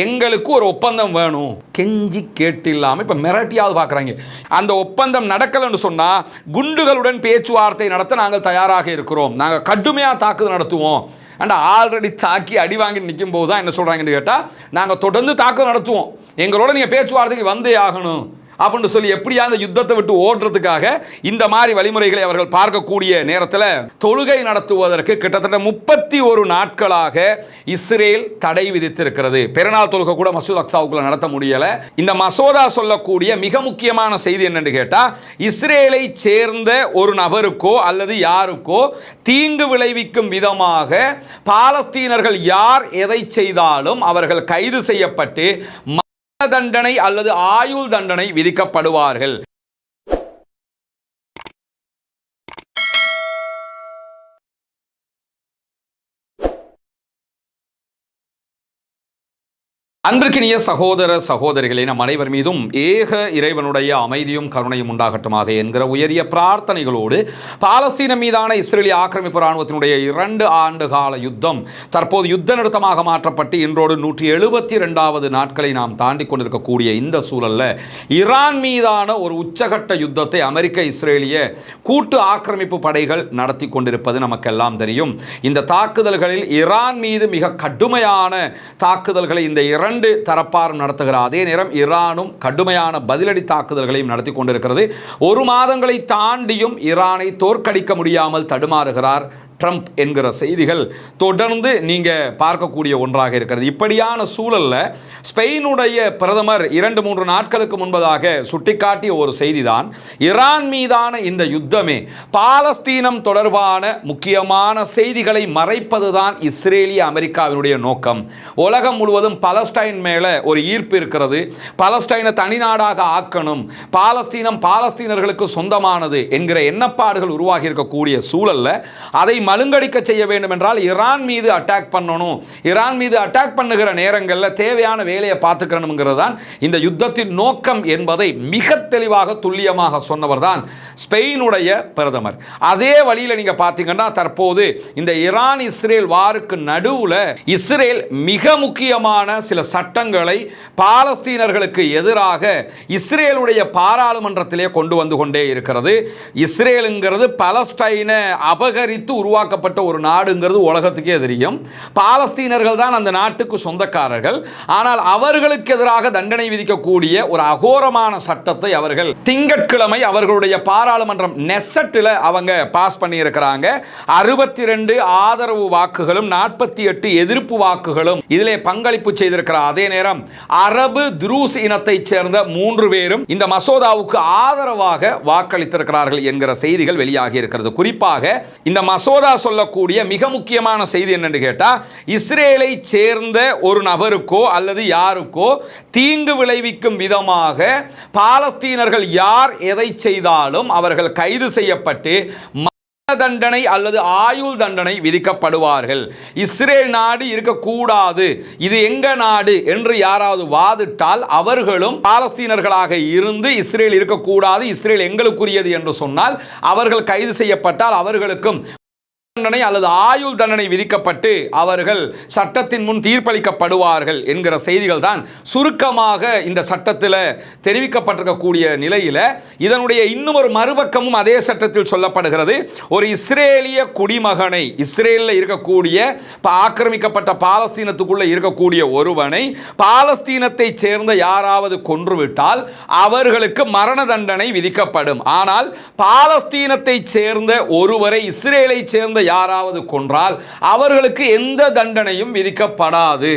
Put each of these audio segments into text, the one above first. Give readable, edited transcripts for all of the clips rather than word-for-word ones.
எங்களுக்கு ஒரு ஒப்பந்தம் வேணும் கெஞ்சி கேட்டு இல்லாமல் இப்போ மிரட்டியாவது பார்க்குறாங்க. அந்த ஒப்பந்தம் நடக்கலைன்னு சொன்னால் குண்டுகளுடன் பேச்சுவார்த்தை நடத்த நாங்கள் தயாராக இருக்கிறோம், நாங்கள் கடுமையாக தாக்குதல் நடத்துவோம். அண்ட் ஆல்ரெடி தாக்கி அடி வாங்கி நிற்கும் போது தான் என்ன சொல்கிறாங்கன்னு கேட்டால் நாங்கள் தொடர்ந்து தாக்குதல் நடத்துவோம், எங்களோட நீங்கள் பேச்சுவார்த்தைக்கு வந்தே ஆகணும் அப்படின்னு சொல்லி எப்படியா அந்த யுத்தத்தை விட்டு ஓடுறதுக்காக இந்த மாதிரி வழிமுறைகளை அவர்கள் பார்க்கக்கூடிய நேரத்தில் தொழுகை நடத்துவதற்கு கிட்டத்தட்ட 31 நாட்களாக இஸ்ரேல் தடை விதித்திருக்கிறது. பெருநாள் தொழுகை கூட மசூத் அக்ஸாவுக்குள்ள நடத்த முடியல. இந்த மசோதா சொல்லக்கூடிய மிக முக்கியமான செய்தி என்னன்னு கேட்டால், இஸ்ரேலை சேர்ந்த ஒரு நபருக்கோ அல்லது யாருக்கோ தீங்கு விளைவிக்கும் விதமாக பாலஸ்தீனர்கள் யார் எதை செய்தாலும் அவர்கள் கைது செய்யப்பட்டு தண்டனை அல்லது ஆயுள் தண்டனை விதிக்கப்படுவார்கள். அன்பிற்கினிய சகோதர சகோதரிகளே, நம் அனைவர் மீதும் ஏக இறைவனுடைய அமைதியும் கருணையும் உண்டாகட்டுமாக என்கிற உயரிய பிரார்த்தனைகளோடு பாலஸ்தீனம் மீதான இஸ்ரேலிய ஆக்கிரமிப்பு இராணுவத்தினுடைய 2 ஆண்டு கால யுத்தம் தற்போது யுத்த நிறுத்தமாக மாற்றப்பட்டு இன்றோடு 172வது நாட்களை நாம் தாண்டி கொண்டிருக்கக்கூடிய இந்த சூழலில் ஈரான் மீதான ஒரு உச்சகட்ட யுத்தத்தை அமெரிக்க இஸ்ரேலிய கூட்டு ஆக்கிரமிப்பு படைகள் நடத்தி கொண்டிருப்பது நமக்கெல்லாம் தெரியும். இந்த தாக்குதல்களில் ஈரான் மீது மிக கடுமையான தாக்குதல்களை இந்த தரப்பாரும் நடத்துகிறார். அதே நேரம் ஈரானும் கடுமையான பதிலடி தாக்குதல்களையும் நடத்தி கொண்டிருக்கிறது. 1 மாதங்களை தாண்டியும் ஈரானை தோற்கடிக்க முடியாமல் தடுமாறுகிறார் ட்ரம்ப் என்கிற செய்திகள் தொடர்ந்து நீங்கள் பார்க்கக்கூடிய ஒன்றாக இருக்கிறது. இப்படியான சூழலில் ஸ்பெயினுடைய பிரதமர் 2-3 நாட்களுக்கு முன்பதாக சுட்டிக்காட்டிய ஒரு செய்திதான், ஈரான் மீதான இந்த யுத்தமே பாலஸ்தீனம் தொடர்பான முக்கியமான செய்திகளை மறைப்பதுதான் இஸ்ரேலிய அமெரிக்காவினுடைய நோக்கம். உலகம் முழுவதும் பாலஸ்டைன் மேலே ஒரு ஈர்ப்பு இருக்கிறது, பாலஸ்டைனை தனிநாடாக ஆக்கணும், பாலஸ்தீனம் பாலஸ்தீனர்களுக்கு சொந்தமானது என்கிற எண்ணப்பாடுகள் உருவாகி இருக்கக்கூடிய சூழலில் அதை மழுங்கடிக்க செய்ய வேண்டும் என்றால் ஈரான் மீது அட்டாக் பண்ணணும், ஈரான் மீது அட்டாக் பண்ணுகிற நேரங்களில் தேவையான வேலையை பார்த்துக்கணுங்கிறது தான் இந்த யுத்தத்தின் நோக்கம் என்பதை மிக தெளிவாக துல்லியமாக சொன்னவர் தான் ஸ்பெயினுடைய பிரதமர். அதே வழியில் நீங்கள் பார்த்தீங்கன்னா தற்போது இந்த ஈரான் இஸ்ரேல் வாருக்கு நடுவில் இஸ்ரேல் மிக முக்கியமான சில சட்டங்களை பாலஸ்தீனர்களுக்கு எதிராக இஸ்ரேலுடைய பாராளுமன்றத்திலே கொண்டு வந்து கொண்டே இருக்கிறது. இஸ்ரேலுங்கிறது பாலஸ்டைனை அபகரித்து உருவாக்கப்பட்ட ஒரு நாடுங்கிறது உலகத்துக்கே தெரியும். பாலஸ்தீனர்கள் தான் அந்த நாட்டுக்கு சொந்தக்காரர்கள். ஆனால் அவர்களுக்கு எதிராக தண்டனை விதிக்கக்கூடிய ஒரு அகோரமான சட்டத்தை அவர்கள் திங்கட்கிழமை அவர்களுடைய பாராளுமன்றம் நெசட்டில் அவங்க பாஸ் பண்ணி இருக்கிறாங்க. 62 ஆதரவு வாக்குகளும் 48 எதிர்ப்பு வாக்குகளும் இதிலே பங்களிப்பு செய்திருக்கிறார். அதே நேரம் அரபு துருஸ் இனத்தைச் சேர்ந்த 3 பேரும் இந்த மசோதாவுக்கு ஆதரவாக வாக்களித்திருக்கிறார்கள் என்கிற செய்திகள் வெளியாகி இருக்கிறது. குறிப்பாக இந்த மசோதா சொல்லக்கூடிய மிக முக்கியமான செய்தி என்னன்னு கேட்டா, இஸ்ரேலை சேர்ந்த ஒரு நபருக்கோ அல்லது யாருக்கோ தீங்கு விளைவிக்கும் விதமாக பாலஸ்தீனர்கள் யார் எதை செய்தாலும் அவர்கள் கைது செய்யப்பட்டு தண்டனை அல்லது ஆயுள் தண்டனை விதிக்கப்படுவார்கள். இஸ்ரேல் நாடு இருக்கக்கூடாது, இது எங்க நாடு என்று யாராவது வாதிட்டால் அவர்களும் பாலஸ்தீனர்களாக இருந்து இஸ்ரேல் இருக்கக்கூடாது, இஸ்ரேல் எங்களுக்குரியது என்று சொன்னால் அவர்கள் கைது செய்யப்பட்டால் அவர்களுக்கும் தண்டனை அல்லது ஆயுள் தண்டனை விதிக்கப்பட்டு அவர்கள் சட்டத்தின் முன் தீர்ப்பளிக்கப்படுவார்கள் என்கிற செய்திகள் தான் சுருக்கமாக இந்த சட்டத்தில் தெரிவிக்கப்பட்டிருக்கக்கூடிய நிலையில் இதனுடைய இன்னும் ஒரு மறுபக்கமும் அதே சட்டத்தில் சொல்லப்படுகிறது. ஒரு இஸ்ரேலிய குடிமகனை, இஸ்ரேலில் இருக்கக்கூடிய ஆக்கிரமிக்கப்பட்ட பாலஸ்தீனத்துக்குள்ள இருக்கக்கூடிய ஒருவனை பாலஸ்தீனத்தை சேர்ந்த யாராவது கொன்றுவிட்டால் அவர்களுக்கு மரண தண்டனை விதிக்கப்படும். ஆனால் பாலஸ்தீனத்தை சேர்ந்த ஒருவரை இஸ்ரேலை சேர்ந்த யாராவது கொன்றால் அவர்களுக்கு எந்த தண்டனையும் விதிக்கப்படாது.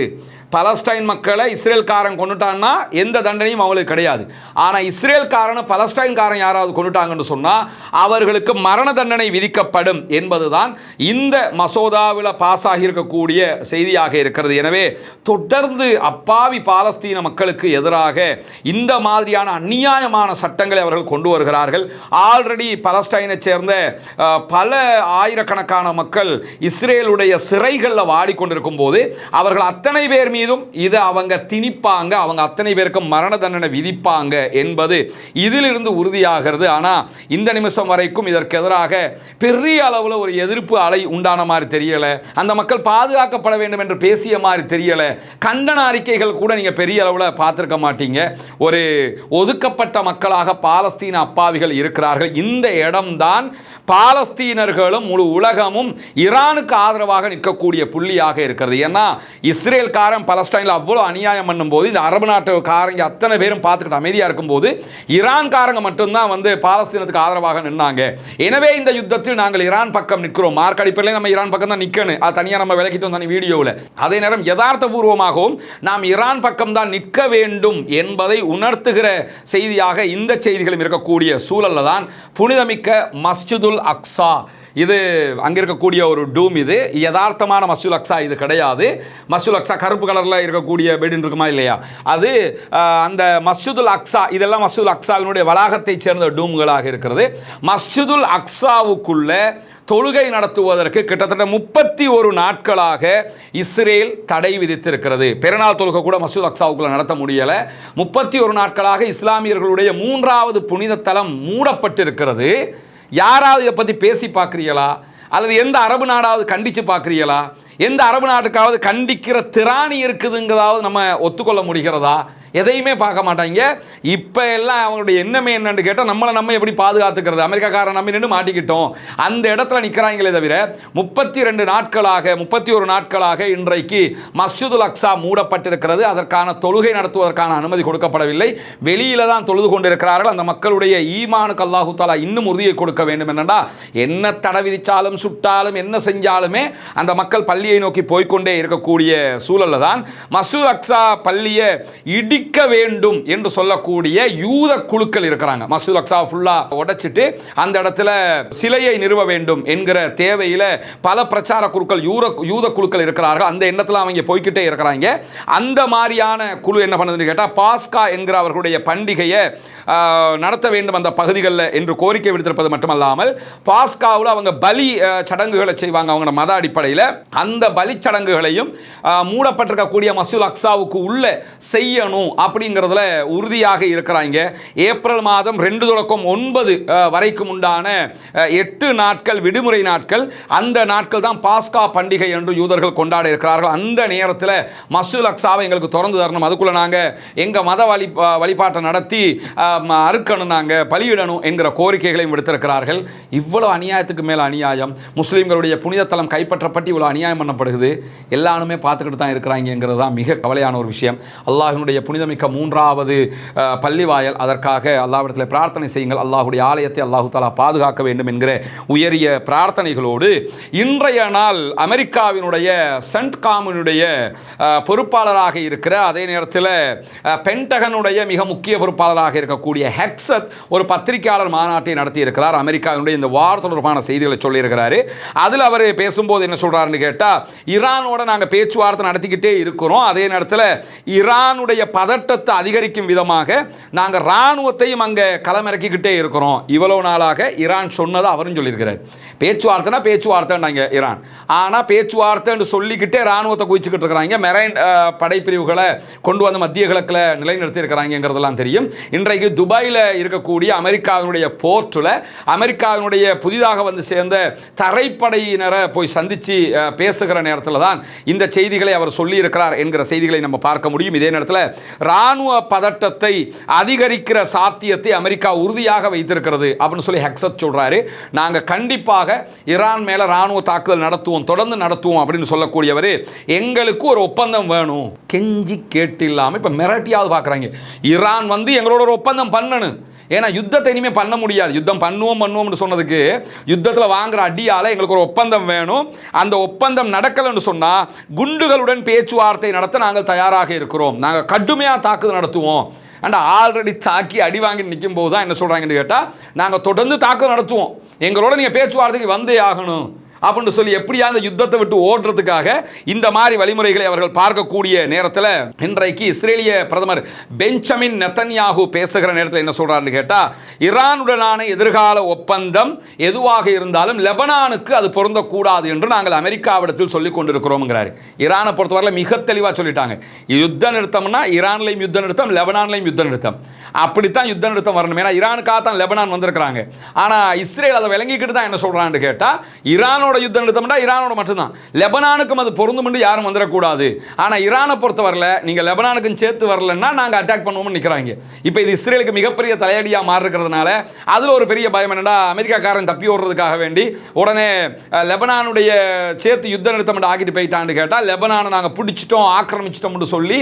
பலஸ்டைன் மக்களை இஸ்ரேல்காரன் கொண்டுட்டான்னா எந்த தண்டனையும் அவங்களுக்கு கிடையாது. ஆனால் இஸ்ரேல்காரன் பலஸ்டைன்காரன் யாராவது கொண்டுட்டாங்கன்னு சொன்னால் அவர்களுக்கு மரண தண்டனை விதிக்கப்படும் என்பதுதான் இந்த மசோதாவில் பாஸ் ஆகியிருக்கக்கூடிய செய்தியாக இருக்கிறது. எனவே தொடர்ந்து அப்பாவி பாலஸ்தீன மக்களுக்கு எதிராக இந்த மாதிரியான அநியாயமான சட்டங்களை அவர்கள் கொண்டு வருகிறார்கள். ஆல்ரெடி பலஸ்டைனை சேர்ந்த பல ஆயிரக்கணக்கான மக்கள் இஸ்ரேலுடைய சிறைகளில் வாடிக்கொண்டிருக்கும் போது அவர்கள் அத்தனை பேர் மீதும் இதை அவங்க திணிப்பாங்க, அவங்க அத்தனை பேருக்கும் மரண தண்டனை விதிப்பாங்க என்பது இதிலிருந்து உறுதியாகிறது. ஆனால் இந்த நிமிஷம் வரைக்கும் இதற்கு எதிராக பெரிய அளவில் ஒரு எதிர்ப்பு அலை உண்டான மாதிரி தெரியலை. அந்த மக்கள் பாதுகாக்கப்பட வேண்டும் என்று பேசிய மாதிரி தெரியலை. கண்டன அறிக்கைகள் கூட நீங்கள் பெரிய அளவில் பார்த்துருக்க மாட்டீங்க. ஒரு ஒதுக்கப்பட்ட மக்களாக பாலஸ்தீன அப்பாவிகள் இருக்கிறார்கள். இந்த இடம்தான் பாலஸ்தீனர்களும் முழு உலகமும் ஈரானுக்கு ஆதரவாக நிற்கக்கூடிய புள்ளியாக இருக்கிறது. ஏன்னா இஸ்ரேல்காரன் பலஸ்டைனில் அவ்வளோ அநியாயம் பண்ணும்போது இந்த அரபு நாட்டுக்காரங்க அத்தனை பேரும் பார்த்துக்கிட்டு அமைதியாக இருக்கும்போது ஈரான்காரங்க மட்டும்தான் வந்து பாலஸ்தீனத்துக்கு ஆதரவாக நின்னாங்க. எனவே இந்த யுத்தத்தில் நாங்கள் ஈரான் பக்கம் நிற்கிறோம். மார்க் அடிப்படையில் நம்ம ஈரான் பக்கம் தான் நிற்கணும். அது தனியாக நம்ம விளக்கிட்டு வந்தோம் வீடியோவில். அதே நேரம் யதார்த்தபூர்வமாகவும் நாம் ஈரான் பக்கம் தான் நிற்க வேண்டும் என்பதை உணர்த்துகிற செய்தியாக இந்த செய்திகளும் இருக்கக்கூடிய சூழலில் தான் புனிதமிக்க மஸ்ஜிதுல் அக்ஸா, இது அங்கே இருக்கக்கூடிய ஒரு டூம், இது யதார்த்தமான மஸ்ஜிதுல் அக்ஸா இது கிடையாது. மஸ்ஜிதுல் அக்ஸா கருப்பு கலரில் இருக்கக்கூடிய பெடின் இருக்குமா இல்லையா, அது அந்த மஸ்ஜிதுல் அக்ஸா, இதெல்லாம் மஸ்ஜிதுல் அக்ஸாவினுடைய வளாகத்தை சேர்ந்த டூம்களாக இருக்கிறது. மஸ்ஜிதுல் அக்ஸாவுக்குள்ள தொழுகை நடத்துவதற்கு கிட்டத்தட்ட 31 நாட்களாக இஸ்ரேல் தடை விதித்திருக்கிறது. பெருநாள் தொழுகை கூட மஸ்ஜிதுல் அக்ஸாவுக்குள்ள நடத்த முடியலை. 31 நாட்களாக இஸ்லாமியர்களுடைய 3வது புனித தலம் மூடப்பட்டிருக்கிறது. யாராவது இதை பற்றி பேசி பார்க்குறீங்களா? அல்லது எந்த அரபு நாடாவது கண்டித்து பார்க்குறீங்களா? எந்த அரபு நாட்டுக்காவது கண்டிக்கிற திராணி இருக்குதுங்கிறதாவது நம்ம ஒத்துக்கொள்ள முடிகிறதா? எதையுமே பார்க்க மாட்டாங்க. இப்போ எல்லாம் அவங்களுடைய எண்ணமே என்னன்னு கேட்டால் நம்ம எப்படி பாதுகாத்துக்கிறது, அமெரிக்காக்காரன் நம்பி நின்று மாட்டிக்கிட்டோம் அந்த இடத்துல நிற்கிறாங்களே தவிர 31 நாட்களாக இன்றைக்கு மஸ்ஜிதுல் அக்ஸா மூடப்பட்டிருக்கிறது. அதற்கான தொழுகை நடத்துவதற்கான அனுமதி கொடுக்கப்படவில்லை. வெளியில தான் தொழுது கொண்டிருக்கிறார்கள். அந்த மக்களுடைய ஈமானுக்கு அல்லாஹு தஆலா இன்னும் உறுதியை கொடுக்க வேண்டும். என்னன்னா என்ன தடை விதிச்சாலும் சுட்டாலும் என்ன செஞ்சாலுமே அந்த மக்கள் பள்ளியை நோக்கி போய்கொண்டே இருக்கக்கூடிய சூழல்ல தான் மஸ்ஜிதுல் அக்ஸா பள்ளியை இடிக்க வேண்டும் என்று சொல்லக்கூடிய யூத குழுக்கள் இருக்கிறாங்க. மஸ்ஜிதுல் அக்ஸா ஃபுல்லா உடைச்சிட்டு அந்த இடத்துல சிலையை நிறுவ வேண்டும் என்கிற தேவையில பல பிரச்சார குழுக்கள் யூத குழுக்கள் இருக்கிறார்கள். அந்த எண்ணத்தில் அவங்க போய்கிட்டே இருக்கிறாங்க. அந்த மாதிரியான குழு என்ன பண்ணுதுன்னு கேட்டால் பாஸ்கா என்கிற அவர்களுடைய பண்டிகையை நடத்த வேண்டும் அந்த பகுதிகளில் என்று கோரிக்கை விடுத்திருப்பது மட்டுமல்லாமல் பாஸ்காவில் அவங்க பலி சடங்குகளை செய்வாங்க அவங்க மத அடிப்படையில். அந்த பலி சடங்குகளையும் மூடப்பட்டிருக்கக்கூடிய மஸ்ஜிதுல் அக்ஸாவுக்கு உள்ள செய்யணும் அப்படிங்கிறதுல உறுதியாக இருக்கிறாங்க. ஏப்ரல் மாதம் 2 தொடக்கம் 9 வரைக்கும் உண்டான 8 நாட்கள் விடுமுறை நாட்கள். அந்த நாட்கள் தான் பாஸ்கா பண்டிகை என்று யூதர்கள் கொண்டாட இருக்கிறார்கள். அந்த நேரத்தில் மஸ்ஜிதுல் அக்ஸாவை எங்களுக்கு திறந்து தரணும், அதுக்குள்ள நாங்கள் எங்கள் மத வழிபாட்டை நடத்தி அறுக்கணும், நாங்கள் பலியிடணும் என்கிற கோரிக்கைகளையும் விடுத்திருக்கிறார்கள். இவ்வளவு அநியாயத்துக்கு மேலே அநியாயம். முஸ்லீம்களுடைய புனிதத்தலம் கைப்பற்றப்பட்டு இவ்வளோ அநியாயம் பண்ணப்படுகிறது. எல்லாருமே பார்த்துக்கிட்டு தான் இருக்கிறாங்கிறது தான் மிக கவலையான ஒரு விஷயம். அல்லாஹ்வினுடைய புனிதமிக்க 3வது பள்ளிவாயல், அதற்காக அல்லாஹ்விடத்தில் பிரார்த்தனை செய்யுங்கள். அல்லாஹுடைய ஆலயத்தை அல்லாஹு தஆலா பாதுகாக்க வேண்டும் என்கிற உயரிய பிரார்த்தனைகளோடு இன்றைய நாள் அமெரிக்காவினுடைய சென்ட்காமினுடைய பொறுப்பாளராக இருக்கிற, அதே நேரத்தில் பென்டகனுடைய மிக முக்கிய பொறுப்பாளராக இருக்கக்கூடிய ஹெக்ஸத் ஒரு பத்திரிகையாளர் மாநாட்டை நடத்தி இருக்கிறார். அமெரிக்காவினுடைய இந்த வார் தொடர்பான செய்திகளை சொல்லியிருக்கிறாரு. அதில் அவர் பேசும்போது என்ன சொல்றாருன்னு கேட்டால், ஈரானோட நாங்கள் பேச்சுவார்த்தை நடத்திக்கிட்டே இருக்கிறோம், அதே நேரத்தில் ஈரானுடைய பதட்டத்தை அதிகரிக்கும் விதமாக நாங்கள் இராணுவத்தையும் அங்கே களமிறக்கிக்கிட்டே இருக்கிறோம். இவ்வளவு நாளாக ஈரான் சொன்னதை அவரும் சொல்லியிருக்கிறார். பேச்சுவார்த்தைனா பேச்சுவார்த்தைன்னாங்க ஈரான், ஆனால் பேச்சுவார்த்தைன்னு சொல்லிக்கிட்டே இராணுவத்தை குவிச்சுக்கிட்டு இருக்கிறாங்க. மெரைன் படைப்பிரிவுகளை கொண்டு வந்து மத்திய கிழக்கில் நிலைநிறுத்தி இருக்கிறாங்கிறதெல்லாம் தெரியும். இன்றைக்கு துபாயில் இருக்கக்கூடிய அமெரிக்காவினுடைய போர்ட்டில் அமெரிக்காவினுடைய புதிதாக வந்து சேர்ந்த தரைப்படையினரை போய் சந்தித்து பேசுகிற நேரத்தில் தான் இந்த செய்திகளை அவர் சொல்லியிருக்கிறார் என்கிற செய்திகளை நம்ம பார்க்க முடியும். இதே நேரத்தில் இராணுவ பதட்டத்தை அதிகரிக்கிற சாத்தியத்தை அமெரிக்கா உறுதியாக வைத்திருக்கிறது அப்படின்னு சொல்லி ஹெக்ஸத் சொல்றாரு. நாங்கள் கண்டிப்பாக ஈரான் மேலே இராணுவ தாக்குதல் நடத்துவோம், தொடர்ந்து நடத்துவோம் அப்படின்னு சொல்லக்கூடியவர். எங்களுக்கு ஒரு ஒப்பந்தம் வேணும், கெஞ்சி கேட்டு இல்லாமல் இப்போ மிரட்டியாவது பார்க்குறாங்க. ஈரான் வந்து எங்களோட ஒரு ஒப்பந்தம் பண்ணணும், ஏன்னா யுத்தத்தை இனிமேல் பண்ண முடியாது. யுத்தம் பண்ணுவோம்னு சொன்னதுக்கு யுத்தத்தில் வாங்குற அடியால் எங்களுக்கு ஒரு ஒப்பந்தம் வேணும், அந்த ஒப்பந்தம் நடக்கலைன்னு சொன்னால் குண்டுகளுடன் பேச்சுவார்த்தை நடத்த நாங்கள் தயாராக இருக்கிறோம், நாங்கள் கடுமையாக தாக்குதல் நடத்துவோம். அண்ட் ஆல்ரெடி தாக்கி அடி வாங்கி நிற்கும் போது தான் என்ன சொல்கிறாங்கன்னு கேட்டால், நாங்கள் தொடர்ந்து தாக்குதல் நடத்துவோம், எங்களோட நீங்கள் பேச்சுவார்த்தைக்கு வந்தே ஆகணும் அப்படின்னு சொல்லி எப்படியா அந்த யுத்தத்தை விட்டு ஓடுறதுக்காக இந்த மாதிரி வழிமுறைகளை அவர்கள் பார்க்கக்கூடிய நேரத்தில் இன்றைக்கு இஸ்ரேலிய பிரதமர் பெஞ்சமின் நெத்தன்யாகு பேசுகிற நேரத்தில் என்ன சொல்றாருன்னு கேட்டா, ஈரானுடனான எதிர்கால ஒப்பந்தம் எதுவாக இருந்தாலும் லெபனானுக்கு அது பொருந்தக்கூடாது என்று நாங்கள் அமெரிக்காவிடத்தில் சொல்லிக் கொண்டிருக்கிறோம்ங்கிறாரு. ஈரானை பொறுத்தவரை மிக தெளிவாக சொல்லிட்டாங்க, யுத்த நிறுத்தம்னா ஈரான்லையும் யுத்த நிறுத்தம், லெபனான்லையும் யுத்த நிறுத்தம். அப்படித்தான் யுத்த நிறுத்தம் வரணும். ஏன்னா ஈரானுக்காக தான் லெபனான் வந்திருக்கிறாங்க. ஆனா இஸ்ரேல் அதை விளங்கிக்கிட்டு தான் என்ன சொல்றான்னு கேட்டா, ஈரானோட யுத்த நிறுத்தம்னா ஈரானோட மட்டும்தான், லெபனானுக்கும் அது பொருந்தும் என்று யாரும் வந்துடக்கூடாது. ஆனா ஈரானை பொறுத்தவரையில் நீங்க லெபனானுக்கும் சேர்த்து வரலன்னா நாங்க அட்டாக் பண்ணுவோம்னு நிற்கிறாங்க. இப்போ இது இஸ்ரேலுக்கு மிகப்பெரிய தலையடியா மாறி இருக்கிறதுனால அதுல ஒரு பெரிய பயம் என்னடா, அமெரிக்காக்காரன் தப்பி ஓடுறதுக்காக வேண்டி உடனே லெபனானுடைய சேர்த்து யுத்த நிறுத்தம் ஆக்கிட்டு போயிட்டான்னு கேட்டா, லெபனானை நாங்க பிடிச்சிட்டோம் ஆக்கிரமிச்சிட்டோம்னு சொல்லி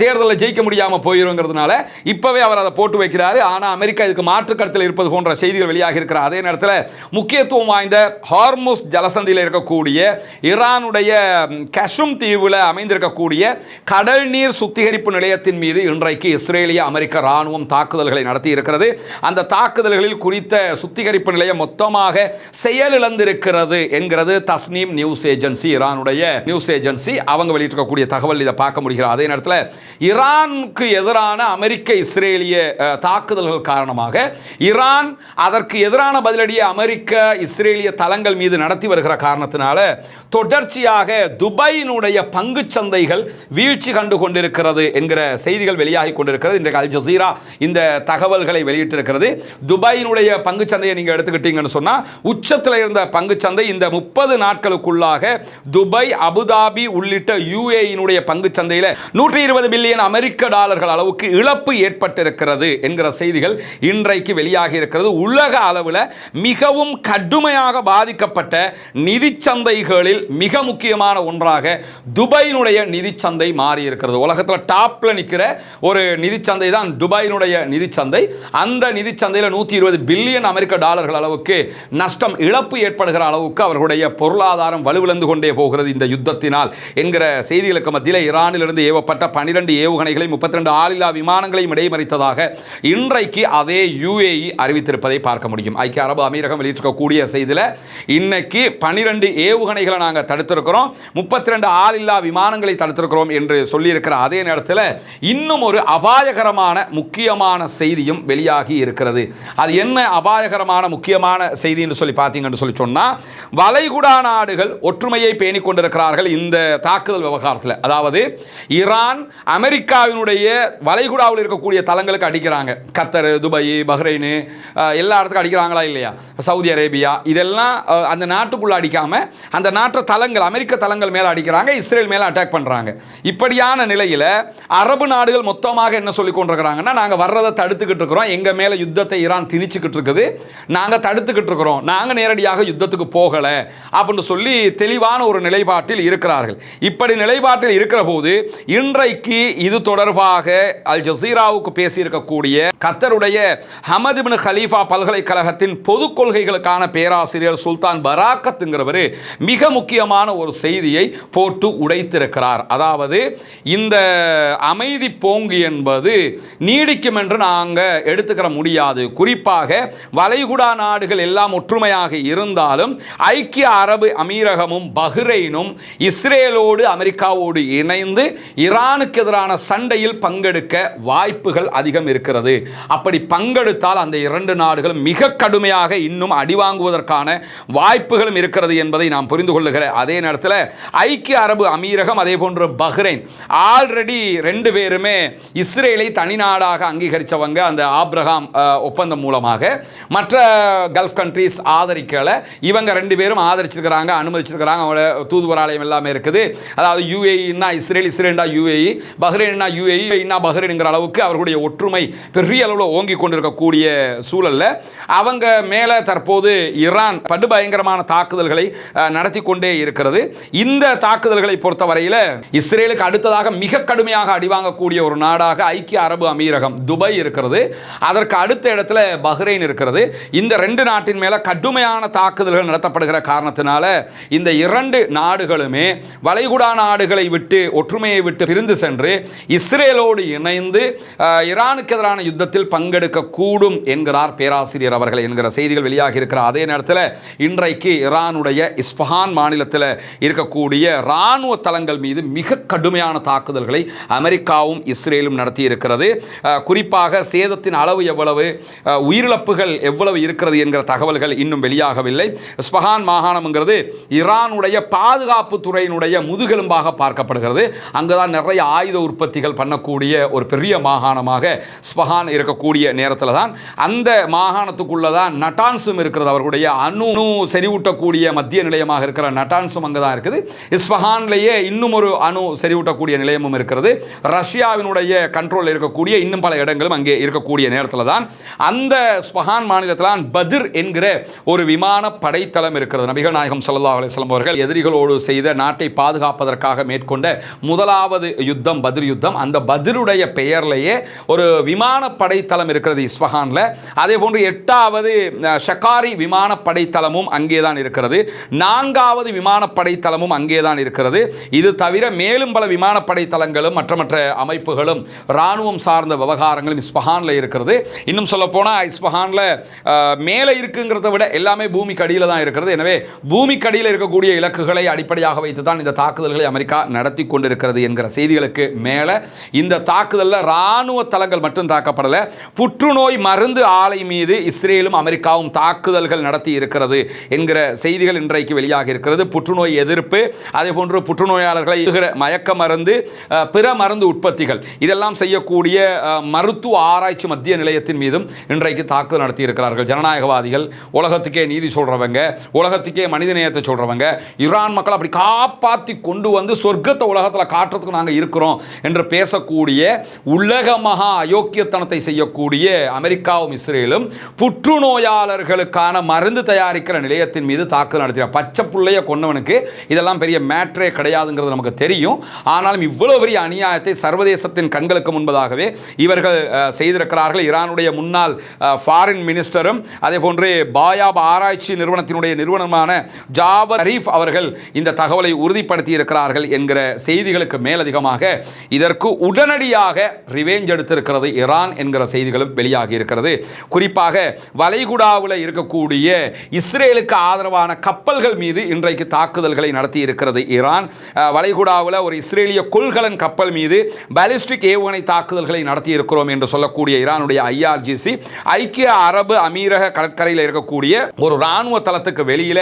தேர்தலில் ஜெயிக்க முடியாம போயிருங்கிறதுனால இப்பவே அவர் அதை போட்டு வைக்கிறாரு. ஆனா அமெரிக்கா இதுக்கு மாற்று கருத்தில் இருப்பது போன்ற செய்திகள் வெளியாக இருக்கிற அதே நேரத்தில் முக்கியத்துவம் வாய்ந்த ஹார்முஸ் ஜலசந்தியில் இருக்கக்கூடிய ஈரானுடைய கஷும் தீவில் அமைந்திருக்கக்கூடிய கடல் நீர் சுத்திகரிப்பு நிலையத்தின் மீது இன்றைக்கு இஸ்ரேலிய அமெரிக்க ராணுவம் தாக்குதல்களை நடத்தி இருக்கிறது. அந்த தாக்குதல்களில் குறித்த சுத்திகரிப்பு நிலையம் மொத்தமாக செயலிழந்திருக்கிறது என்கிறது தஸ்னீம் நியூஸ் ஏஜென்சி, ஈரானுடைய நியூஸ் ஏஜென்சி. அவங்க வெளியிட்டிருக்கக்கூடிய தகவல் இதை பார்க்க முடிகிறது. அதே நேரத்தில் ஈரானுக்கு எதிரான அமெரிக்க இஸ்ரேலிய தாக்குதல்கள் காரணமாக ஈரான் அதற்கு எதிரான பதிலடியை அமெரிக்க இஸ்ரேலிய தளங்கள் மீது நடத்தி வருகிற காரணத்தினால தொடர்ச்சியாக துபாயினுடைய பங்கு சந்தைகள் வீழ்ச்சி கண்டு கொண்டிருக்கிறது என்கிற செய்திகள் வெளியாகி கொண்டிருக்கிறது. இன்றைக்கு அல் ஜசீரா இந்த தகவல்களை வெளியிட்டிருக்கிறது. துபாயினுடைய பங்கு சந்தையை நீங்க எடுத்துக்கிட்டீங்கன்னு சொன்னா, உச்சத்தில் இருந்த பங்கு சந்தை இந்த 30 நாட்களுக்குள்ளாக துபாய், அபுதாபி உள்ளிட்ட யுஏஇனுடைய பங்கு சந்தையில் 120 பில்லியன் அமெரிக்க டாலர்கள் அளவுக்கு இழப்பு ஏற்பட்டிருக்கிறது என்கிற செய்திகள் இன்றைக்கு வெளியாகி இருக்கிறது. உலக அளவில் மிகவும் கடுமையாக பாதிக்கப்பட்ட நிதி சந்தைகளில் மிக முக்கியமான ஒன்றாக துபாயினுடைய நிதி சந்தை மாறி இருக்கிறது. உலகத்தில் டாப்ல நிற்கிற ஒரு நிதி சந்தை தான் துபாயினுடைய நிதி சந்தை. அந்த நிதி சந்தையில் 120 பில்லியன் அமெரிக்க டாலர்கள் அளவுக்கு நஷ்டம், இழப்பு ஏற்படுகிற அளவுக்கு அவர்களுடைய பொருளாதாரம் வலுவிழந்து கொண்டே போகிறது இந்த யுத்தத்தினால் என்கிற செய்திகளுக்கு மத்தியில் ஈரானிலிருந்து ஏவப்பட்ட 12 ஏவுகணைகளை 32 ஆளில்லா விமானங்களையும் இடைமறித்ததாக இன்றைக்கு அதே யுஏஇ அறிவித்திருப்பதை பார்க்க முடியும். ஐக்கிய அரபு அமீரகம் வெளியிட்டிருக்கக்கூடிய செய்தியில் இன்னைக்கு 12 ஏவுகணைகளை நாங்கள் தடுத்திருக்கிறோம், 32 ஆளில்லா விமானங்களை தடுத்திருக்கிறோம் என்று சொல்லியிருக்கிற அதே நேரத்தில் இன்னும் ஒரு அபாயகரமான முக்கியமான செய்தியும் வெளியாகி இருக்கிறது. அது என்ன அபாயகரமான முக்கியமான செய்தி என்று சொல்லி பார்த்தீங்கன்னு சொல்லி சொன்னால், வளைகுடா நாடுகள் ஒற்றுமையை பேணிக் கொண்டிருக்கிறார்கள் இந்த தாக்குதல் விவகாரத்தில். அதாவது ஈரான் அமெரிக்காவினுடைய வளைகுடாவில் இருக்கக்கூடிய தளங்களுக்கு அடிக்கிறாங்க. கத்தர், துபாய், பஹ்ரைனு எல்லா இடத்துக்கும் அடிக்கிறாங்களா இல்லையா, சவுதி அரேபியா, இதெல்லாம் அந்த நாட்டுக்குள்ள அடிக்காம அந்த நாட்டு தளங்கள், அமெரிக்க தளங்கள் மேலே அடிக்கிறாங்க, இஸ்ரேல் மேலே அட்டாக் பண்ணுறாங்க. இப்படியான நிலையில் அரபு நாடுகள் மொத்தமாக என்ன சொல்லி கொண்டிருக்கிறாங்கன்னா, நாங்கள் வர்றதை தடுத்துக்கிட்டு இருக்கிறோம், எங்கள் மேலே யுத்தத்தை ஈரான் திணிச்சுக்கிட்டு இருக்குது, நாங்கள் தடுத்துக்கிட்டு இருக்கிறோம், நாங்கள் நேரடியாக யுத்தத்துக்கு போகலை அப்படின்னு சொல்லி தெளிவான ஒரு நிலைப்பாட்டில் இருக்கிறார்கள். இப்படி நிலைப்பாட்டில் இருக்கிற போது இன்றைக்கு இது தொடர்பாக அல் ஜசீராவுக்கு பேசியிருக்கக்கூடிய கத்தருடைய ஹமது பின் ஹலீஃபா பல்கலைக்கழகத்தின் பொது கொள்கைகளுக்கான பேராசிரியர் சுல்தான் பராக்கத்துங்கிறவர் மிக முக்கியமான ஒரு செய்தியை போட்டு உடைத்திருக்கிறார். அதாவது இந்த அமைதி போங்கு என்பது நீடிக்கும் என்று நாங்கள் எடுத்துக்கிற முடியாது. குறிப்பாக வளைகுடா நாடுகள் எல்லாம் ஒற்றுமையாக இருந்தாலும் ஐக்கிய அரபு அமீரகமும் பஹ்ரைனும் இஸ்ரேலோடு அமெரிக்காவோடு இணைந்து ஈரானுக்கு எதிரான சண்டையில் பங்கெடுக்க வாய்ப்புகள் அதிகம் இருக்கிறது. அப்படி பங்கெடுத்தால் அந்த 2 நாடுகளும் மிக கடுமையாக இன்னும் அடிவாங்குவதற்கான வாய்ப்புகளும் இருக்கிறது என்பதை நாம் புரிந்து கொள்ளுகிற அதே நேரத்தில் ஐக்கிய அரபு அமீரகம் அதே போன்று பஹ்ரைன் ஆல்ரெடி 2 பேருமே இஸ்ரேலை தனிநாடாக அங்கீகரித்தவங்க. அந்த ஆப்ரஹாம் ஒப்பந்தம் மூலமாக மற்ற கல்ஃப் கண்ட்ரீஸ் ஆதரிக்கலை, இவங்க 2 பேரும் ஆதரிச்சிருக்கிறாங்க, அனுமதிச்சிருக்கிறாங்க. அவங்களோட தூதுவராலயம் எல்லாமே இருக்குது. அதாவது யுஏஇன்னா இஸ்ரேல், இஸ்ரேல்னா யுஏஇ, பஹ்ரைன்னா யுஏஇன்னா பஹ்ரைன்ங்கிற அளவுக்கு அவர்களுடைய ஒற்றுமை பெரிய அளவில் ஓங்கி கொண்டிருக்கக்கூடிய சூழல்ல அவங்க மேலே தற்போது ஈரான் படுபயங்கரமான தாக்குதல்களை நடத்தி கொண்டே இருக்கிறது. இந்த தாக்குதல்களை பொறுத்தவரையில் இஸ்ரேலுக்கு அடுத்ததாக மிக கடுமையாக அடிவாங்கக்கூடிய ஒரு நாடாக ஐக்கிய அரபு அமீரகம் துபாய் இருக்கிறது. அதற்கு அடுத்த இடத்துல பஹ்ரைன் இருக்கிறது. இந்த 2 நாட்டின் மேல கடுமையான தாக்குதல்கள் நடத்தப்படுகிற காரணத்தினால இந்த 2 நாடுகளுமே வளைகுடா நாடுகளை விட்டு ஒற்றுமையை விட்டு பிரிந்து சென்று இஸ்ரேலோடு இணைந்து ஈரானுக்கு எதிரான யுத்தத்தில் பங்கெடுக்க கூடும் என்கிறார் பேராசிரியர் அவர்கள் என்கிற செய்திகள் வெளியாகி இருக்கிற அதே நேரத்தில் இன்றைக்கு ஈரானுடைய இஸ்பஹான் மாநிலத்தில் இருக்கக்கூடிய இராணுவ தளங்கள் மீது மிக கடுமையான தாக்குதல்களை அமெரிக்காவும் இஸ்ரேலும் நடத்தி இருக்கிறது. குறிப்பாக சேதத்தின் அளவு எவ்வளவு, உயிரிழப்புகள் எவ்வளவு இருக்கிறது என்கிற தகவல்கள் இன்னும் வெளியாகவில்லை. இஸ்பஹான் மாகாணம்ங்கிறது ஈரானுடைய பாதுகாப்பு துறையினுடைய முதுகெலும்பாக பார்க்கப்படுகிறது. அங்குதான் நிறைய ஆயுத உற்பத்திகள் பண்ணக்கூடிய ஒரு பெரிய மாகாணமாக இஸ்பஹான் இருக்கக்கூடிய நேரத்தில் தான் அந்த மாகாணத்துக்குள்ளதான் நட்டான்ஸும் இருக்கிறது. அவர்களுடைய அணு செறிவூட்டக்கூடிய மத்திய நிலையமாக இருக்கிற நட்டான்ஸும் அங்கே தான் இருக்குது. இஸ்பஹான்லேயே இன்னும் ஒரு அணு செறிவூட்டக்கூடிய நிலையமும் இருக்கிறது. ரஷ்யாவினுடைய கண்ட்ரோல் இருக்கக்கூடிய இன்னும் பல இடங்களும் அங்கே இருக்கக்கூடிய நேரத்தில் தான் அந்த இஸ்பஹான் மாநிலத்தில் பத்ர் என்கிற ஒரு விமான படைத்தளம் இருக்கிறது. நபிகள் நாயகம் ஸல்லல்லாஹு அலைஹி வஸல்லம் அவர்கள் எதிரிகளோடு செய்த நாட்டை பாதுகாப்பதற்காக மேற்கொண்ட முதலாவது யுத்தம் பத்ர் யுத்தம். அந்த பத்ருடைய பெயர்லேயே ஒரு விமான படைத்தளம் இருக்கிறது இஸ்பஹானில். அதே போன்று 8வது ஷகாரி விமான படைத்தளமும் அங்கே தான் இருக்கிறது. 4வது விமான படைத்தளமும் அங்கே தான் இருக்கிறது. இது தவிர மேலும் பல விமான படைத்தளங்களும் மற்ற அமைப்புகளும் இராணுவம் சார்ந்த விவகாரங்களும் இஸ்பஹானில் இருக்கிறது. இன்னும் சொல்ல போனால் இஸ்பஹானில் மேலே இருக்குங்கிறத விட எல்லாமே பூமிக்கு அடியில் தான் இருக்கிறது. எனவே பூமிக்கு அடியில் இருக்கக்கூடிய இலக்குகளை அடிப்படையாக வைத்து தான் இந்த தாக்குதல்களை அமெரிக்கா நடத்தி கொண்டிருக்கிறது என்கிற செய்திகளுக்கு மேலே இந்த தாக்குதலில் இராணுவ தளங்கள் மட்டும் தாக்கப்படலை. புற்றுநோய் மருந்து ஆலை மீது இஸ்ரேலும் அமெரிக்காவும் தாக்குதல்கள் நடத்தி இருக்கிறது என்கிற செய்திகள் இன்றைக்கு வெளியாக இருக்கிறது. புற்றுநோய் எதிர்ப்பு, அதே போன்று புற்றுநோயாளர்களை மயக்க மருந்து, பிற மருந்து உற்பத்திகள் இதெல்லாம் செய்யக்கூடிய மருத்துவ ஆராய்ச்சி மத்திய நிலையத்தின் மீதும் இன்றைக்கு தாக்குதல் நடத்தி இருக்கிறார்கள். ஜனநாயகவாதிகள், உலகத்துக்கே நீதி சொல்றவங்க, உலகத்துக்கே மனிதநேயத்தை சொல்றவங்க, ஈரான் மக்கள் அப்படி காப்பாற்றி கொண்டு வந்து சொர்க்கத்தை உலகத்தில் காட்டுறதுக்கு நாங்கள் இருக்கிறோம் என்று பேசக்கூடிய உலக மகா அயோக்கியத்தனத்தை செய்யக்கூடிய அமெரிக்காவும் இஸ்ரேலும் புற்றுநோயாளர்களுக்கான மருந்து தயாரிக்கிற நிலையத்தின் மீது தாக்குதல் நடத்தினார். பச்சை புள்ளைய கொண்டவனுக்கு இதெல்லாம் பெரிய மேட்ரே கிடையாதுங்கிறது நமக்கு தெரியும். ஆனாலும் இவ்வளவு பெரிய அநியாயத்தை சர்வதேசத்தின் கண்களுக்கு முன்பதாகவே இவர்கள் செய்திருக்கிறார்கள். ஈரானுடைய முன்னாள் ஃபாரின் மினிஸ்டரும் அதே போன்று பாயாப் ஆராய்ச்சி நிறுவனத்தினுடைய நிறுவனமான ஜாபர் அரீஃப் அவர்கள் இந்த தகவலை உறுதிப்படுத்தி இருக்கிறார்கள் என்கிற செய்திகளுக்கு மேலதிகமாக இதற்கு உடனடியாக ரிவேஞ்ச் எடுத்திருக்கிறது ஈரான் என்கிற செய்திகளும் வெளியாகி இருக்கிறது. குறிப்பாக வளைகுடாவில் இருக்கக்கூடிய இஸ்ரேலுக்கு ஆதரவான கப்பல்கள் மீது இன்றைக்கு தாக்குதல்களை நடத்தி இருக்கிறது ஈரான். வளைகுடாவில் ஒரு இஸ்ரேலிய கொள்கலன் கப்பல் மீது பாலிஸ்டிக் ஏவுகணை தாக்குதல்களை நடத்தி இருக்கிறோம் என்று சொல்லக்கூடிய ஈரானுடைய IRGC ஐக்கிய அரபு அமீரக கடற்கரையில் இருக்கக்கூடிய ஒரு இராணுவ தளத்துக்கு வெளியில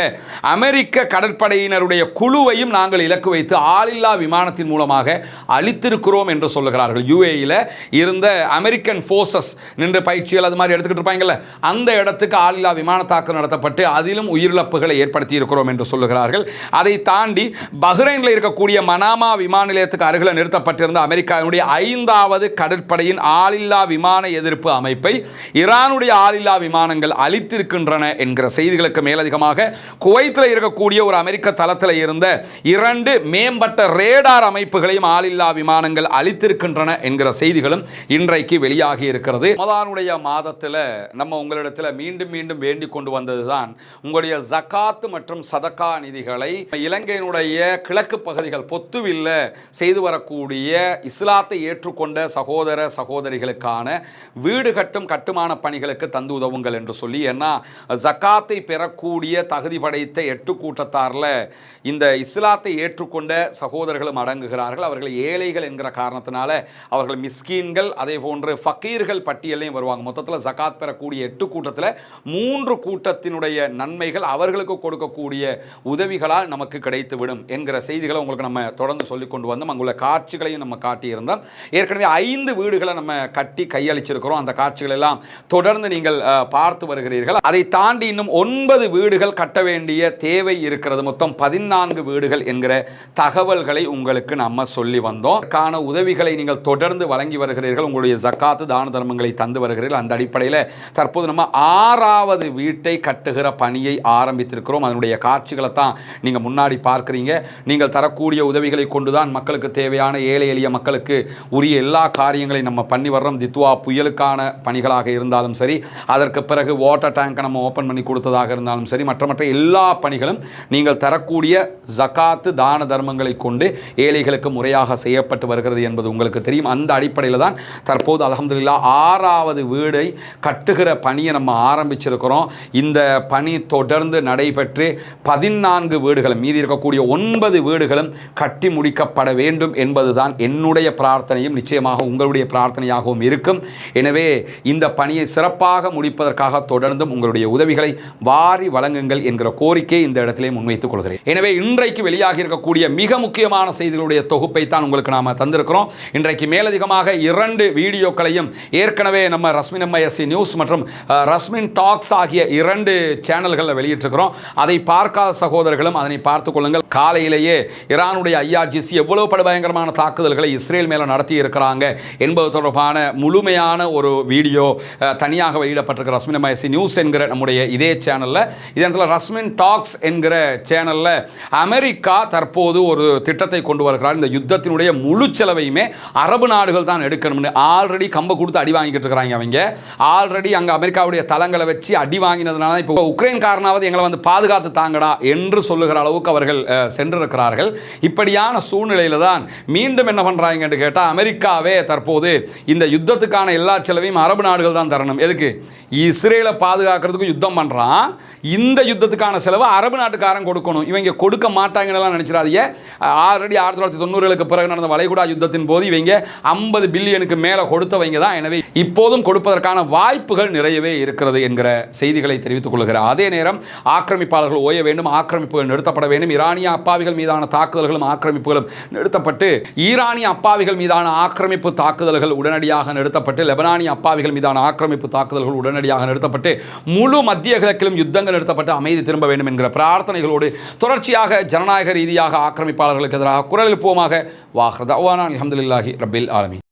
அமெரிக்க கடற்படையினருடைய குழுவையும் நாங்கள் இலக்கு வைத்து ஆளில்லா விமானத்தின் மூலமாக அழித்திருக்கிறோம் என்று சொல்லுகிறார்கள். UAE இருந்த அமெரிக்கன் போர்சஸ் நின்று பயிற்சிகள் அது மாதிரி எடுத்துக்கிட்டு இருப்பாங்கல்ல, அந்த இடத்துக்கு ஆளில்லா விமான தாக்குதல் நடத்தப்பட்டு அதிலும் உயிரிழப்புகளை ஏற்படுத்தி இருக்கிறோம் என்று சொல்லுகிறார்கள். அதை தாண்டி பஹ்ரைனில் இருக்கக்கூடிய மனாமா விமான நிலையத்துக்கு அருகில் நிறுத்தப்பட்டிருந்த அமெரிக்காவினுடைய 5வது கடற்படையின் ஆளில்லா விமான எதிர்ப்பு அமைப்பை ஈரானுடைய ஆளில்லா விமானங்கள் அழித்திருக்கின்றன என்கிற செய்திகளுக்கு மேலதிகமாக குவைத்தில் இருக்கக்கூடிய ஒரு அமெரிக்க தளத்தில் இருந்த 2 மேம்பட்ட ரேடார் அமைப்புகளையும் ஆளில்லா விமானங்கள் அழித்திருக்கின்றன என்கிற செய்திகளும் இன்றைக்கு வெளியாகி இருக்கிறது. ரமதானுடைய மாதத்தில் நம்ம உங்களிடத்தில் மீண்டும் மீண்டும் வேண்டிக் கொண்டு வந்ததுதான் உங்களுடைய ஜகாத் மற்றும் சதகா நிதிகளை இலங்கையினுடைய கிழக்கு பகுதிகள் பொத்துவில்ல செய்து வரக்கூடிய இஸ்லாத்தை ஏற்றுக்கொண்ட சகோதர சகோதரிகளுக்கான வீடு கட்டும் கட்டுமான பணிகளுக்கு தந்து உதவுங்கள் என்று சொல்லி. ஏன்னா ஜகாத்தை பெறக்கூடிய தகுதி படைத்த 8 கூட்டத்தாரில் இந்த இஸ்லாத்தை ஏற்றுக்கொண்ட சகோதரர்களும் அடங்குகிறார்கள். அவர்கள் ஏழைகள் என்கிற காரணத்தினால அவர்கள் மிஸ்கீன்கள் அதே போன்று ஃபக்கீர்கள் பட்டியலையும் வருவாங்க. மொத்தத்தில் ஜகாத் பெறக்கூடிய 8 கூட்டத்தில் 3 கூட்டத்தினுடைய நன்மைகள் அவர்களுக்கு கொடுக்கக்கூடிய உதவிகளால் நமக்கு கிடைத்துவிடும் என்கிற செய்திகளை உங்களுக்கு நம்ம தொடர்ந்து சொல்லிக் கொண்டு வந்தோம். அங்குள்ள காட்சிகளையும் நம்ம காட்டியிருந்தோம். ஏற்கனவே 5 வீடுகளை நம்ம கட்டி கையளிச்சிருக்கிறோம். அந்த காட்சிகள் எல்லாம் தொடர்ந்து நீங்கள் பார்த்து வருகிறீர்கள். அதை தாண்டி இன்னும் 9 வீடுகள் கட்ட வேண்டிய தேவை இருக்கிறது. மொத்தம் 14 வீடுகள் என்கிற தகவல்களை உங்களுக்கு நம்ம சொல்லி வந்தோம். அதற்கான உதவிகளை நீங்கள் தொடர்ந்து வழங்கி வருகிறீர்கள். உங்களுடைய ஜக்காத்து தான தர்மங்களை தந்து வருகிறீர்கள். அந்த அடிப்படையில் தற்போது நம்ம 6வது வீட்டை கட்டுகிற பணியை ஆரம்பித்திருக்கிறோம். அதனுடைய காட்சிகளை தான் நீங்கள் முன்னாடி பார்க்குறீங்க. நீங்கள் தரக்கூடிய உதவிகளை கொண்டுதான் மக்களுக்கு தேவையான ஏழை எளிய மக்களுக்கு உரிய எல்லா காரியங்களையும் நம்ம பண்ணி வர்றோம். தித்வா புயலுக்கான பணிகளாக இருந்தாலும் சரி, அதற்கு பிறகு வாட்டர் டேங்கை நம்ம ஓப்பன் பண்ணி கொடுத்ததாக இருந்தாலும் சரி, மற்ற எல்லா பணிகளும் நீங்கள் தரக்கூடிய ஜகாத்து தான தர்மங்களை கொண்டு ஏழைகளுக்கு முறையாக செய்யப்பட்டு வருகிறது என்பது உங்களுக்கு தெரியும். அந்த அடிப்படையில் தான் தற்போது அல்ஹம்துலில்லாஹ் 6வது வீடை கட்டுகிற பணியை நம்ம ஆரம்பிச்சிருக்கிறோம். இந்த பணி தொடர்ந்து நடை நடைபெற்று 14 வீடுகளும் மீதி இருக்கக்கூடிய 9 வீடுகளும் கட்டி முடிக்கப்பட வேண்டும் என்பதுதான் என்னுடைய பிரார்த்தனையும் நிச்சயமாக உங்களுடைய பிரார்த்தனையாகவும் இருக்கும். எனவே இந்த பணியை சிறப்பாக முடிப்பதற்காக தொடர்ந்தும் உங்களுடைய உதவிகளை வாரி வழங்குங்கள் என்கிற கோரிக்கையை இந்த இடத்திலே முன்வைத்துக் கொள்கிறேன். எனவே இன்றைக்கு வெளியாகி இருக்கக்கூடிய மிக முக்கியமான செய்திகளுடைய தொகுப்பை தான் உங்களுக்கு நாம தந்திருக்கிறோம். இன்றைக்கு மேலதிகமாக 2 வீடியோக்களையும் ஏற்கனவே நம்ம ரஸ்மின் MISC நியூஸ் மற்றும் ரஸ்மின் டாக்ஸ் ஆகிய 2 சேனல்களில் வெளியிட்டிருக்கிறோம். அதை பார்க்காத சகோதரர்களும் அதனை பார்த்துக் கொள்ளுங்கள். காலையிலேயே ஈரானுடைய IRGC எவ்வளவு படுபயங்கரமான தாக்குதல்களை இஸ்ரேல் மேல நடத்தி இருக்கிறாங்க என்பது தொடர்பான முழுமையான ஒரு வீடியோ தனியாக வெளியிடப்பட்டிருக்கிற ரஸ்மின் MISC நியூஸ் என்கிற நம்முடைய இதே சேனல்ல, இதே ரஸ்மின் டாக்ஸ் என்கிற சேனல்ல அமெரிக்கா தற்போது ஒரு திட்டத்தை கொண்டு வருகிறார். இந்த யுத்தத்தினுடைய முழு செலவையுமே அரபு நாடுகள் தான் எடுக்கணும்னு ஆல்ரெடி கம்ப கொடுத்து அடி வாங்கிட்டு இருக்காங்க. அவங்க ஆல்ரெடி அங்க அமெரிக்காவுடைய தளங்களை வச்சு அடி வாங்கினதுனால இப்போ உக்ரைன் காரணாவது எங்களை வந்து பாதுகாத்து தாங்கடா என்று சொல்லுகிற அளவுக்கு அவர்கள் சென்றிருக்கிறார்கள். இப்படியான சூழ்நிலையில தான் மீண்டும் என்ன பண்றாங்க என்று கேட்டால் அமெரிக்காவே தற்போது இந்த யுத்தத்துக்கான எல்லா செலவையும் அரபு நாடுகள் தான் தரணும். எதுக்கு? இஸ்ரேலை பாதுகாக்கிறதுக்கு யுத்தம் பண்றான். இந்த யுத்தத்துக்கான செலவு அரபு நாட்டுக்காரன் கொடுக்கணும். இவங்க கொடுக்க மாட்டாங்கன்னு நினைச்சிடாதீங்க. ஆல்ரெடி 1990களுக்கு பிறகு நடந்த வளைகுடா யுத்தத்தின் போது இவங்க 50 பில்லியனுக்கு மேல கொடுத்தவங்க தான். எனவே இப்போதும் கொடுப்பதற்கான வாய்ப்புகள் நிறையவே இருக்கிறது என்கிற செய்திகளை தெரிவித்துக் கொள்கிறார். அதே நேரம் ஆக்கிரமிப்பாளர்கள் ஓய வேண்டும், ஆக்கிரமிப்புகள் நிறுத்தப்பட வேண்டும். ஈரானிய அப்பாவிகள் மீதான தாக்குதல்களும் ஆக்கிரமிப்புகளும் நிறுத்தப்பட்டு ஈரானிய அப்பாவிகள் மீதான ஆக்கிரமிப்பு தாக்குதல்கள் உடனடியாக நிறுத்தப்பட்டு லெபனானிய அப்பாவிகள் மீதான ஆக்கிரமிப்பு தாக்குதல்கள் உடனடியாக நிறுத்தப்பட்டு முழு மத்திய கிழக்கிலும் யுத்தங்கள் நிறுத்தப்பட்டு அமைதி திரும்ப வேண்டும் என்கிற பிரார்த்தனைகளோடு தொடர்ச்சியாக ஜனநாயக ரீதியாக ஆக்கிரமிப்பாளர்களுக்கு எதிராக குரல் எழுப்புவோமாக. வாஹ் தஅவானா அல்ஹம்துலில்லாஹி ரப்பில் ஆலமீன்.